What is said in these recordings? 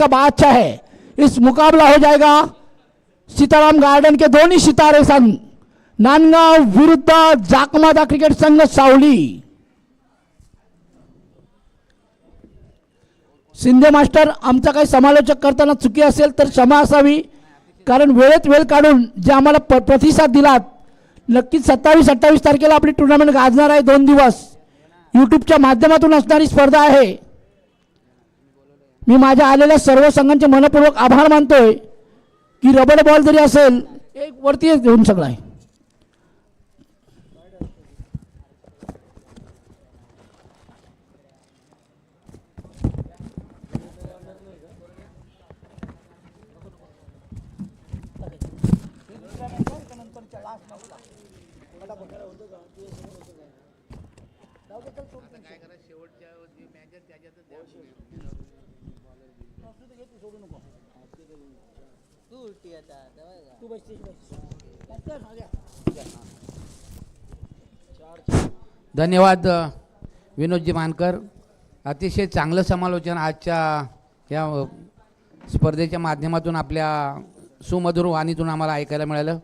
का बादशाह है। इस मुकाबला हो जाएगा सीताराम गार्डन के दोनों सितारे संघ नांदगाव विरुद्ध जाकमादा क्रिकेट संघ सावली। शिंदे मास्टर, आमचा काही समालोचक करताना चुकी असेल तर क्षमा असावी, कारण वेळेत वेळ काढून जे आम्हाला प्रतिसाद दिलात, नक्कीच 27-28 तारखेला आपली टुर्नामेंट गाजणार आहे। 2 दिवस यूट्यूबच्या माध्यमातून असणारी स्पर्धा आहे। मी माझ्या आलेल्या सर्व संघांचे मनपूर्वक आभार मानतोय की रबर बॉल जरी असेल एक वरती घेऊन सगळं आहे। धन्यवाद विनोदजी मानकर, अतिशय चांगलं समालोचन आजच्या या स्पर्धेच्या माध्यमातून आपल्या सुमधुर वाणीतून आम्हाला ऐकायला मिळालं।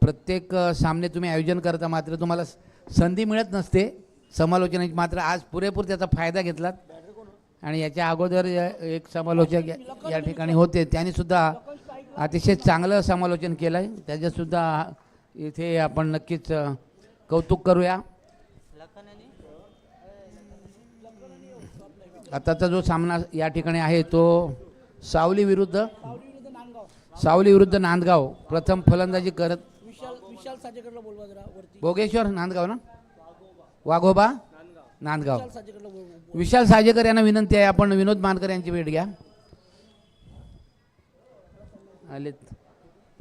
प्रत्येक सामने तुम्ही आयोजन करता, मात्र तुम्हाला संधी मिळत नसते समालोचनाची, मात्र आज पुरेपूर त्याचा फायदा घेतलात। आणि याच्या अगोदर एक समालोचक या ठिकाणी होते, त्यांनी सुद्धा अतिशय चांगलं समालोचन केलं आहे, त्याच्यासुद्धा इथे आपण नक्कीच कौतुक करूया। आताचा जो सामना या ठिकाणी आहे तो सावली विरुद्ध नांदगाव। प्रथम फलंदाजी करत भोगेश्वर नांदगाव ना, वाघोबा नांदगाव। विशाल साजेकर यांना विनंती आहे, आपण विनोद मानकर यांची भेट घ्या। आलेत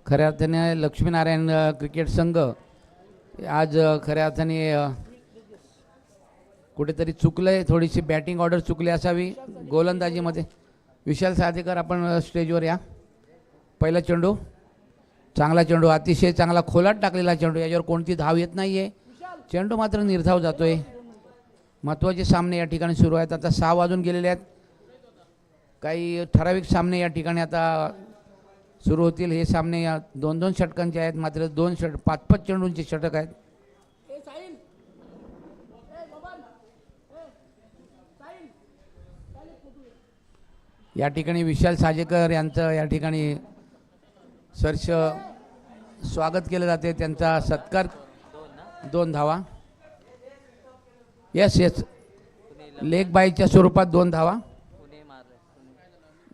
खऱ्या अर्थाने लक्ष्मीनारायण क्रिकेट संघ आज खऱ्या अर्थाने कुठेतरी चुकलंय, थोडीशी बॅटिंग ऑर्डर चुकली असावी गोलंदाजीमध्ये। विशाल साजेकर आपण स्टेजवर या। पहिला चेंडू, चांगला चेंडू, अतिशय चांगला खोलात टाकलेला चेंडू, याच्यावर कोणती धाव येत नाहीये, चेंडू मात्र निर्धाव जातोय। महत्त्वाचे सामने या ठिकाणी सुरू आहेत, आता 6 वाजून गेलेले आहेत। काही ठराविक सामने या ठिकाणी आता सुरू होतील। हे सामने या 2-2 षटकांचे आहेत, मात्र 5-5 चेंडूंचे षटक आहेत। या ठिकाणी विशाल साजेकर यांचं या ठिकाणी सरस स्वागत केलं जाते, त्यांचा सत्कार। 2 धावा, यस लेग बायच्या स्वरूपात 2 धावा,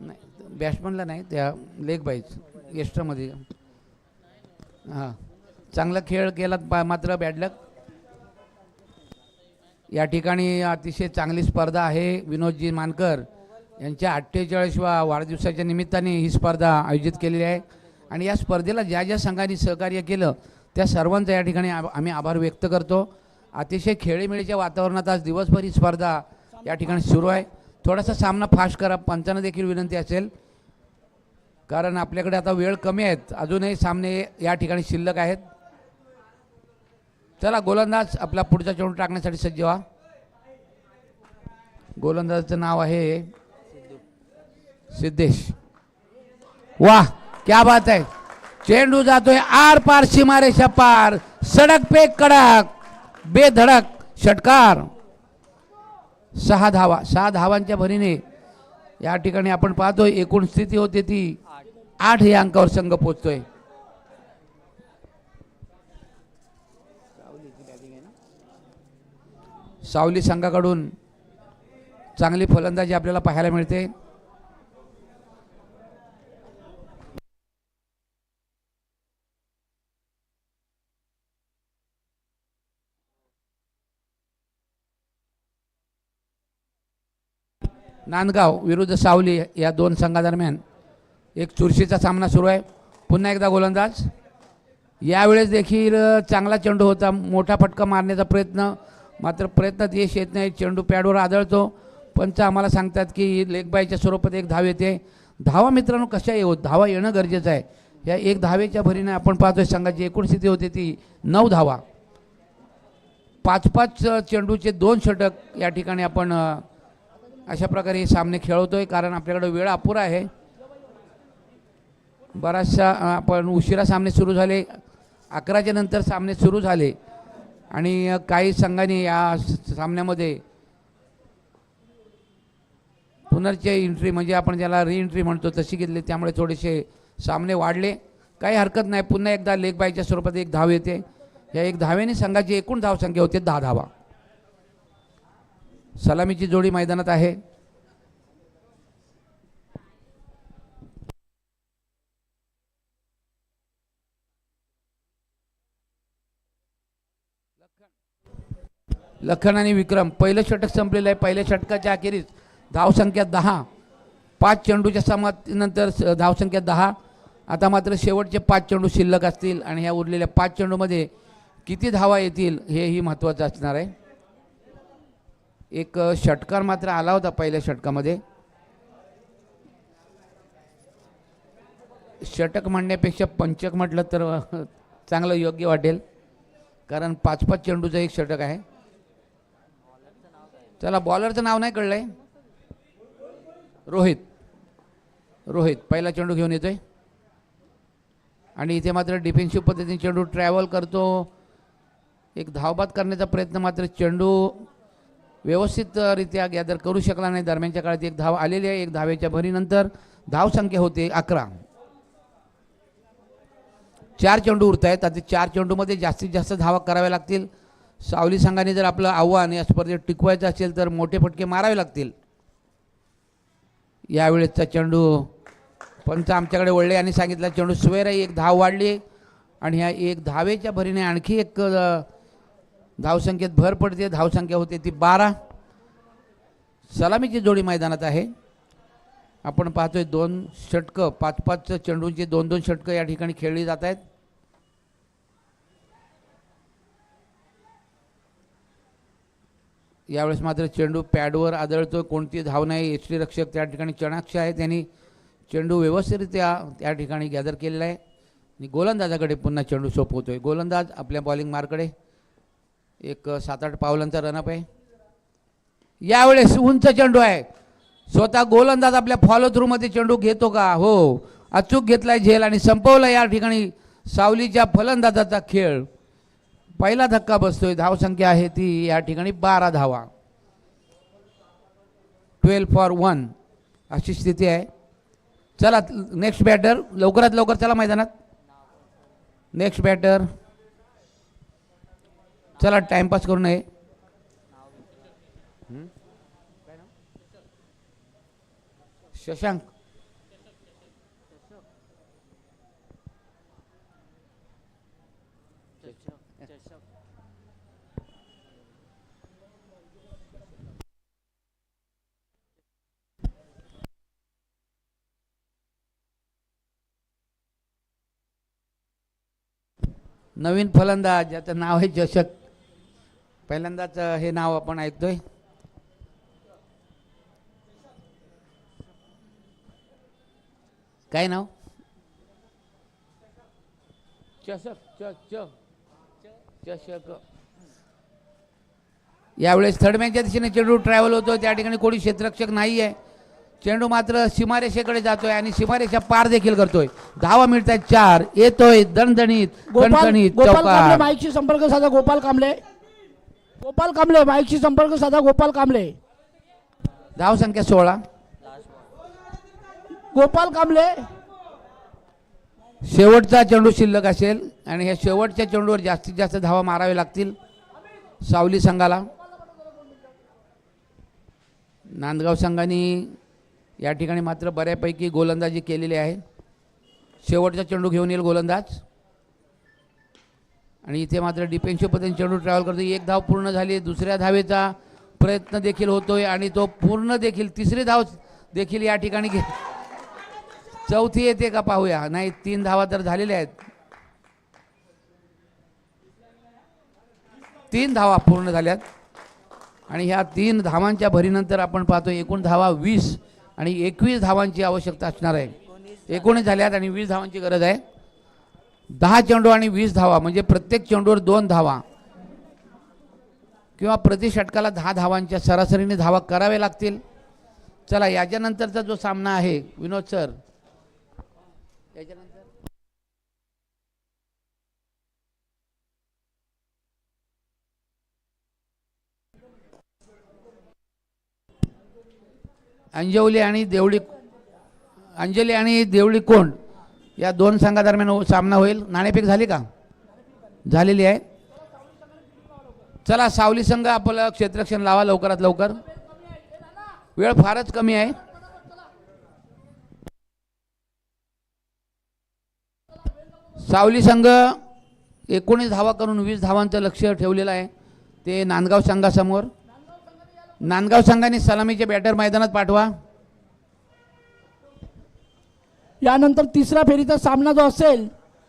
नाही बॅट्समनला नाही, त्या लेग बाईच एक्स्ट्रामध्ये। हां, चांगला खेळ केला, मात्र बॅडलक। या ठिकाणी अतिशय चांगली स्पर्धा आहे। विनोदजी मानकर यांच्या 48व्या वाढदिवसाच्या निमित्ताने ही स्पर्धा आयोजित केलेली आहे, आणि या स्पर्धेला ज्या ज्या संघांनी सहकार्य केलं त्या सर्वांचा या ठिकाणी आम्ही आभार व्यक्त करतो। अतिशय खेळीमेळीच्या वातावरणात आज दिवसभर ही स्पर्धा या ठिकाणी सुरू आहे। थोडासा सामना फास्ट करा, पंचांना देखील विनंती असेल, कारण आपल्याकडे आता वेळ कमी आहेत, अजूनही सामने या ठिकाणी शिल्लक आहेत। चला, गोलंदाज आपला पुढचा चेंडू टाकण्यासाठी सज्ज व्हा। गोलंदाजाचं नाव आहे सिद्धेश। वाह, क्या बात है, चेंडू जातोय आर पार, सीमारेषा पार, सडक पे कडक, बेधडक षटकार। 6 धावा, 6 धावांच्या भरीने या ठिकाणी आपण पाहतोय एकूण स्थिती होते ती 8 या अंकावर संघ पोहोचतोय। सावली संघाकडून चांगली फलंदाजी आपल्याला पाहायला मिळते। नांदगाव विरुद्ध सावली या 2 संघादरम्यान एक चुरशीचा सामना सुरू आहे। पुन्हा एकदा गोलंदाज, यावेळेस देखील चांगला चेंडू होता, मोठा फटका मारण्याचा प्रयत्न, मात्र प्रयत्नात यश येत नाही, चेंडू पॅडवर आदळतो। पंच आम्हाला सांगतात की लेग बायच्या स्वरूपात 1 धाव येते। धावा मित्रांनो कशा येऊ, धावा येणं गरजेचं आहे। या 1 धावेच्या भरीने आपण पाहतोय संघाची एकूण स्थिती होती ती 9 धावा। 5-5 चेंडूचे 2 षटक या ठिकाणी आपण अशा प्रकारे हे सामने खेळवतोय, कारण आपल्याकडे वेळ अपुरा आहे. बराचसा आपण उशिरा सामने सुरू झाले, 11च्या नंतर सामने सुरू झाले आणि काही संघांनी या सामन्यामध्ये पुनर्चे एंट्री म्हणजे आपण ज्याला री एंट्री म्हणतो तशी घेतली, त्यामुळे थोडेसे सामने वाढले. काही हरकत नाही, पुन्हा एकदा लेग बायच्या स्वरूपात एक धाव येते. या एक धावेने संघाची एकूण धावसंख्या होते 10 धावा. सलामीची जोडी मैदानात आहे. लखन आणि विक्रम, पहिलं षटक संपलेलं आहे. पहिल्या षटकाच्या अखेरीस धावसंख्या 10, 5 चेंडूच्या समाप्तीनंतर धावसंख्या 10. आता मात्र शेवटचे 5 चेंडू शिल्लक असतील आणि ह्या उरलेल्या 5 चेंडूमध्ये किती धावा येतील हेही महत्त्वाचं असणार आहे. एक षटकार मात्र आला होता पहिल्या षटकामध्ये. षटक म्हणण्यापेक्षा पंचक म्हटलं तर चांगलं योग्य वाटेल, कारण 5-5 चेंडूचं एक षटक आहे. चला, बॉलरचं नाव नाही कळलंय. रोहित पहिला चेंडू घेऊन येतोय आणि इथे मात्र डिफेन्सिव्ह पद्धतीने चेंडू ट्रॅव्हल करतो. एक धावबाद करण्याचा प्रयत्न, मात्र चेंडू व्यवस्थितरित्या गॅदर करू शकला नाही. दरम्यानच्या काळात एक धाव आलेली आहे. एक धावेच्या भरीनंतर धावसंख्या होते 11. 4 चेंडू उरत आहेत. आता 4 चेंडूमध्ये जास्तीत जास्त धावा कराव्या लागतील. सावली संघाने जर आपलं आव्हान या स्पर्धेत टिकवायचं असेल तर मोठे फटके मारावे लागतील. यावेळेसचा चेंडू पंच आमच्याकडे वळले आणि सांगितलं चेंडू स्वेर आहे. एक धाव वाढली आणि ह्या एक धावेच्या भरीने आणखी एक धावसंख्येत भर पडते. धावसंख्या होते ती 12. सलामीची जोडी मैदानात आहे. आपण पाहतोय 2 षटकं, 5-5 चेंडूंची 2-2 षटकं या ठिकाणी खेळली जात आहेत. यावेळेस मात्र चेंडू पॅडवर आदळतो, कोणती धाव नाही. यष्टीरक्षक त्या ठिकाणी चणाक्ष आहे, त्यांनी चेंडू व्यवस्थितरित्या त्या ठिकाणी गॅदर केलेला आहे आणि गोलंदाजाकडे पुन्हा चेंडू सोपवतोय. गोलंदाज आपल्या बॉलिंग मार्कडे एक 7-8 पावलांचा रनअप आहे. यावेळेस उंच चेंडू आहे. स्वतः गोलंदाज आपल्या फॉलो थ्रूमध्ये चेंडू घेतो का? हो, अचूक घेतलाय झेल आणि संपवला या ठिकाणी सावलीच्या फलंदाजाचा खेळ. पहिला धक्का बसतोय. धावसंख्या आहे ती या ठिकाणी 12 धावा. 12 for 1 अशी स्थिती आहे. चला, नेक्स्ट बॅटर लवकरात लवकर चला मैदानात. नेक्स्ट बॅटर, चला टाइमपास करू नये. शशांक, नवीन फलंदाज ज्याचं नाव आहे चषक. पहिल्यांदाच हे नाव आपण ऐकतोय. काय नाव? चषक. चषक. यावेळेस थर्डमॅनच्या दिशेने चेंडू ट्रॅव्हल होतो. त्या ठिकाणी कोणी क्षेत्ररक्षक नाही आहे. चेंडू मात्र सीमारेषेकडे जातोय आणि सीमारेषा पार देखील करतोय. धावा मिळतात 4. येतोय दणदणीत कणकणीत चौकार. माईकशी संपर्क साधा गोपाल कांबळे. माईकशी संपर्क साधा गोपाल कांबळे. धावसंख्या 16. गोपाल कांबळे. शेवटचा चेंडू शिल्लक असेल आणि ह्या शेवटच्या चेंडूवर जास्तीत जास्त धावा मारावे लागतील सावली संघाला. नांदगाव संघाने या ठिकाणी मात्र बऱ्यापैकी गोलंदाजी केलेली आहे. शेवटचा चेंडू घेऊन येईल गोलंदाज आणि इथे मात्र डिफेन्सिव्ह पद्धतीने चेंडू ट्रॅव्हल करतो. एक धाव पूर्ण झाली. दुसऱ्या धावेचा प्रयत्न देखील होतोय आणि तो पूर्ण देखील. तिसरी धाव देखील या ठिकाणी चौथी येते का पाहूया. नाही, 3 धावा तर झालेल्या आहेत. 3 धावा पूर्ण झाल्यात आणि ह्या 3 धावांच्या भरीनंतर आपण पाहतो एकूण धावा 20 आणि 21 धावांची आवश्यकता असणार आहे. 19 झाल्यात आणि 20 धावांची गरज आहे. 10 चेंडू आणि 20 धावा म्हणजे प्रत्येक चेंडूवर 2 धावा किंवा प्रति षटकाला 10 धावांच्या सरासरीने धावा कराव्या लागतील. चला याच्यानंतरचा जो सामना आहे विनोद सर, याच्यानंतर अंजली आणि देवळी कोंड या दोन संघादरम्यान सामना होईल. नाणेफेक झाली का? झालेली आहे. चला सावली संघ आपलं क्षेत्ररक्षण लावा लवकरात लवकर, वेळ फारच कमी आहे. सावली संघ 19 धावा करून 20 धावांचं लक्ष ठेवलेलं आहे. ते नांदगाव संघासमोर. नांदगाव संघाने सलामीचे बॅटर मैदानात पाठवा. यानंतर तिसऱ्या फेरीचा सामना जो असेल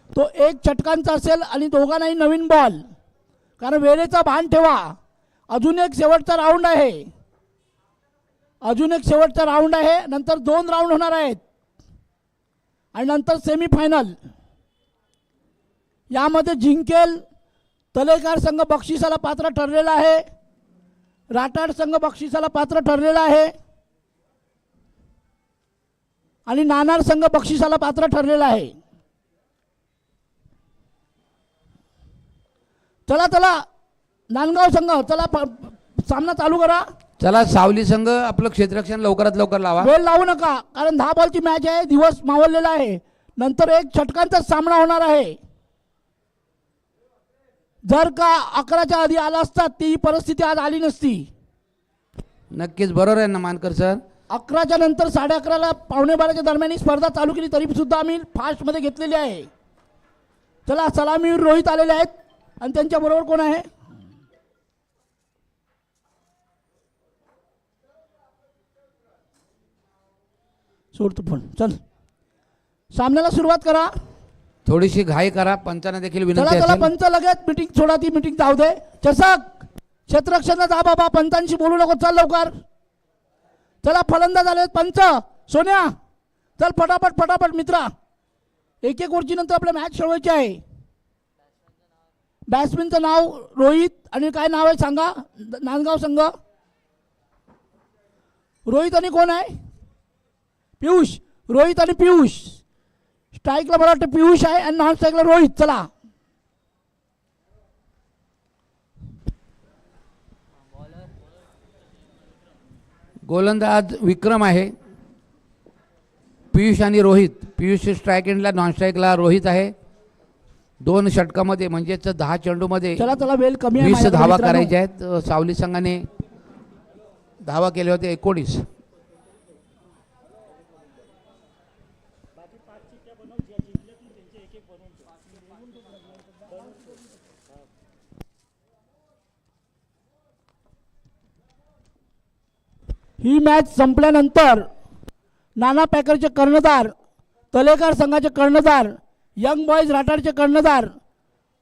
तो 1 षटकांचा असेल आणि दोघांनाही नवीन बॉल, कारण वेळेचा भान ठेवा. अजून एक शेवटचा राऊंड आहे, नंतर 2 राऊंड होणार आहेत आणि नंतर सेमीफायनल. यामध्ये जिंकेल तलेकार संघ बक्षिसाला पात्र ठरलेला आहे, राटाड संघ बक्षिसाला पात्र ठरलेला आहे आणि नानार संघ बक्षिसाला पात्र ठरलेला आहे. चला नांदगाव संघ, चला सामना चालू करा. चला सावली संघ आपलं क्षेत्ररक्षण लवकरात लवकर लावा. वेळ लावू नका, कारण 10 बॉलची मॅच आहे, दिवस मावळलेला आहे. नंतर 1 षटकांचा सामना होणार आहे. जर का 11च्या आधी आला असतात ती परिस्थिती आज आली नसती. नक्कीच बरोबर आहे ना मानकर सर. 11च्या नंतर 11:30ला 11:45च्या दरम्यान ही स्पर्धा चालू केली, तरी सुद्धा आम्ही फास्टमध्ये घेतलेली आहे. चला सलामीवर रोहित आलेले आहेत आणि त्यांच्या बरोबर कोण आहे? सोडतो फोन. चल सामन्याला सुरुवात करा. थोडीशी घाई करा, पंचांना देखील विनंती चला असेल. पंच लगेच मीटिंग सोडा, ती मीटिंग जाऊ दे. चषक क्षेत्ररक्षणला जा बाबा, पंचांशी बोलू नको. चल लवकर. चला फलंदाज आले पंच. सोन्या चल फटाफट मित्रा. 1-1 ओव्हरची नंतर आपल्या मॅच खेळवायची आहे. बॅट्समॅनचं नाव रोहित आणि काय नाव आहे सांगा? नांदगाव संघ. रोहित आणि कोण आहे? पियुष. रोहित आणि पियुष. स्ट्राईकला मला वाटतं पियुष आहे आणि नॉन स्ट्राईकला रोहित. चला गोलंदाज विक्रम आहे. पियुष आणि रोहित. पियुष स्ट्राईक एंडला, नॉन स्ट्राईकला रोहित आहे. 2 षटकामध्ये म्हणजेच 10 चेंडूमध्ये चला वेळ कमी आहे. 20 धावा करायच्या आहेत. सावली संघाने धावा केले होते 19. ही मॅच संपल्यानंतर नाना पॅकरचे कर्णधार, तलेकार संघाचे कर्णधार, यंग बॉयज राठाडचे कर्णधार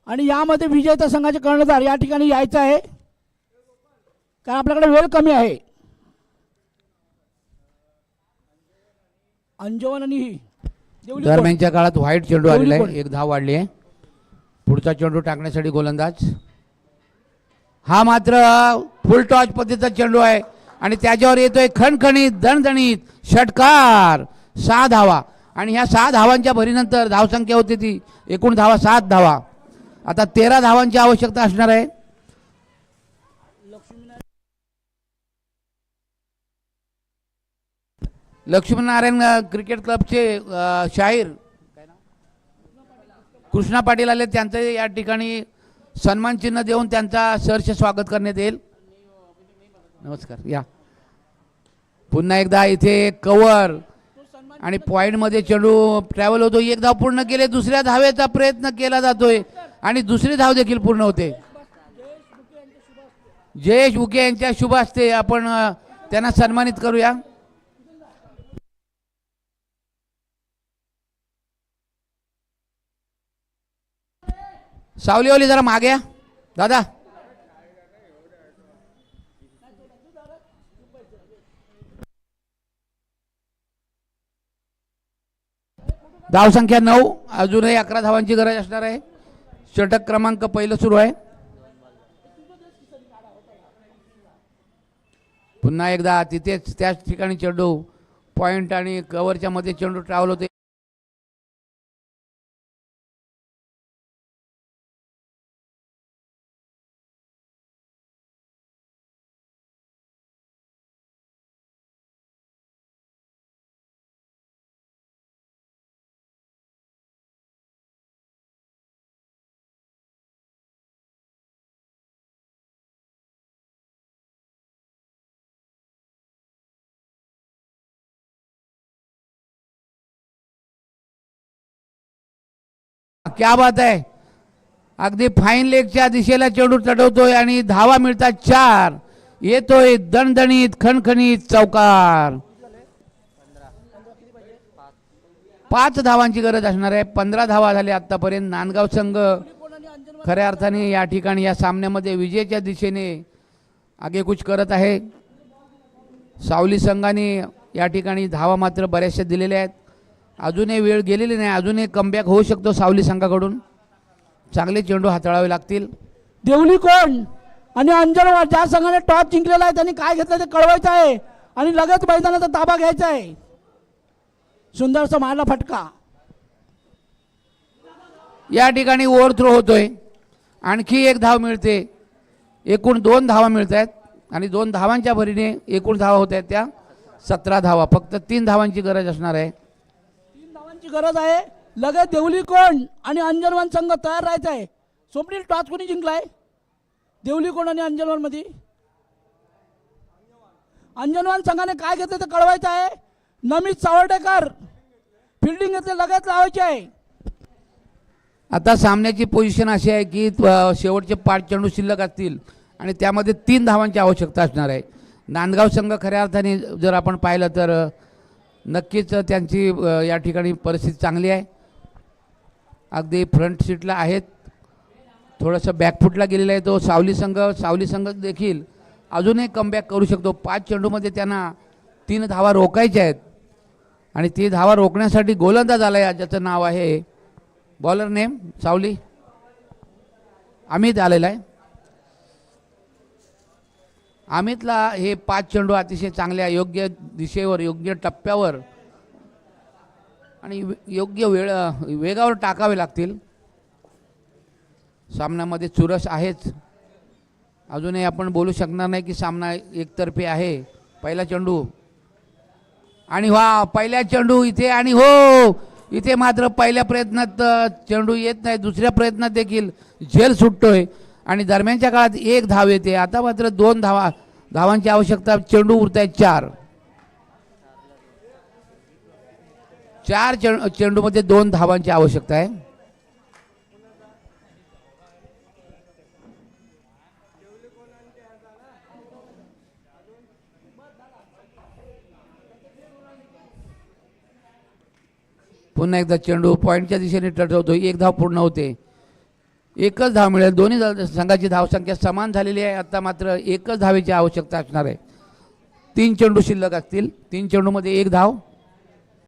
आणि यामध्ये विजेता संघाचे कर्णधार या ठिकाणी यायचं आहे, कारण आपल्याकडे वेळ कमी आहे. अंजवन आणि दरम्यानच्या काळात व्हाईट चेंडू आलेला आहे. 1 धाव वाढली आहे. पुढचा चेंडू टाकण्यासाठी गोलंदाज. हा मात्र फुल टॉच पद्धतीचा चेंडू आहे आणि त्याच्यावर येतोय खणखणीत दणदणीत षटकार. 6 धावा आणि ह्या 6 धावांच्या भरीनंतर धावसंख्या होती ती एकूण धावा 7 धावा. आता 13 धावांची आवश्यकता असणार आहे. लक्ष्मीनारायण क्रिकेट क्लबचे शाहीर कृष्णा पाटील आले. त्यांचं या ठिकाणी सन्मान चिन्ह देऊन त्यांचा सहर्ष स्वागत करण्यात येईल. नमस्कार. या पुन्हा एकदा इथे कव्हर आणि पॉईंटमध्ये चेंडू ट्रॅव्हल होतो. 1 धाव पूर्ण केले. दुसऱ्या धावेचा प्रयत्न केला जातोय आणि दुसरी धाव देखील पूर्ण होते. जयेश उके यांच्या शुभ हस्ते आपण त्यांना सन्मानित करूया. सावलीवाली जरा मागे या दादा. धावसंख्या 9. अजूनही 11 धावांची गरज असणार आहे. षटक क्रमांक 1 सुरू आहे. पुन्हा एकदा तिथेच त्याच ठिकाणी चेंडू पॉईंट आणि कव्हरच्या मध्ये चेंडू ट्रॅव्हल होते. क्या बात आहे. अगदी फाईन लेगच्या दिशेला चेंडू चढवतोय आणि धावा मिळतात 4. येतोय दणदणीत खणखणीत चौकार. 5 धावांची गरज असणार आहे. 15 धावा झाल्या आतापर्यंत. नांदगाव संघ खऱ्या अर्थाने या ठिकाणी या सामन्यामध्ये विजयाच्या दिशेने आगेकूच करत आहे. सावली संघाने या ठिकाणी धावा मात्र बऱ्याचशा दिलेल्या आहेत. अजूनही वेळ गेलेली नाही. अजूनही कमबॅक होऊ शकतो सावली संघाकडून. चांगले चेंडू हाताळावे लागतील. देवली कोण आणि अंजनवार ज्या संघाने टॉस जिंकलेला आहे त्यांनी काय घेतलं ते कळवायचं आहे आणि लगेच मैदानाचा ताबा घ्यायचा आहे. सुंदरसा मारला फटका. या ठिकाणी ओव्हरथ्रो होतोय. आणखी 1 धाव मिळते. एकूण 2 धावा मिळत आहेत आणि 2 धावांच्या भरीने एकूण धावा होत आहेत त्या 17 धावा. फक्त 3 धावांची गरज असणार आहे. 3 धावांची गरज आहे. लगेच देवली कोण आणि अंजनवान संघ तयार राहायचा आहे. स्वप्नील टॉस कोणी जिंकलाय? देवली कोण आणि अंजनवान मध्ये. अंजनवान संघाने काय घेतलं ते कळवायचं आहे. नमित सावर्डेकर फिल्डिंग घेतले लगेच लावायचे आहे. आता सामन्याची पोझिशन अशी आहे की शेवटचे 5 चेंडू शिल्लक असतील आणि त्यामध्ये 3 धावांची आवश्यकता असणार आहे. नांदगाव संघ खऱ्या अर्थाने जर आपण पाहिलं तर नक्कीच त्यांची या ठिकाणी परिस्थिती चांगली आहे. अगदी फ्रंट सीटला आहेत. थोडंसं बॅकफुटला गेलेला आहे तो सावली संघ देखील अजूनही कमबॅक करू शकतो. 5 चेंडूमध्ये त्यांना 3 धावा रोखायच्या आहेत आणि ती धावा रोखण्यासाठी गोलंदाज आला आहे ज्याचं नाव आहे बॉलर नेम सावली अमित आलेला आहे. अमितला हे 5 चेंडू अतिशय चांगल्या योग्य दिशेवर योग्य टप्प्यावर आणि योग्य वेगावर टाकावे लागतील. सामन्यामध्ये चुरस आहेच. अजूनही आपण बोलू शकणार नाही की सामना एकतर्फी आहे. पहिला चेंडू आणि पहिला चेंडू इथे आणि इथे मात्र पहिल्या प्रयत्नात चेंडू येत नाही. दुसऱ्या प्रयत्नात देखील झेल सुटतोय आणि दरम्यानच्या काळात 1 धाव येते. आता मात्र 2 धावांची आवश्यकता. चेंडू उरत आहेत 4. 4 चेंडूमध्ये 2 धावांची आवश्यकता आहे. पुन्हा एकदा चेंडू पॉईंटच्या दिशेने टटवतो. 1 धाव पूर्ण होते. 1च धाव मिळेल. दोन्ही संघाची धावसंख्या समान झालेली आहे. आता मात्र 1च धावेची आवश्यकता असणार आहे. 3 चेंडू शिल्लक असतील. 3 चेंडूमध्ये 1 धाव.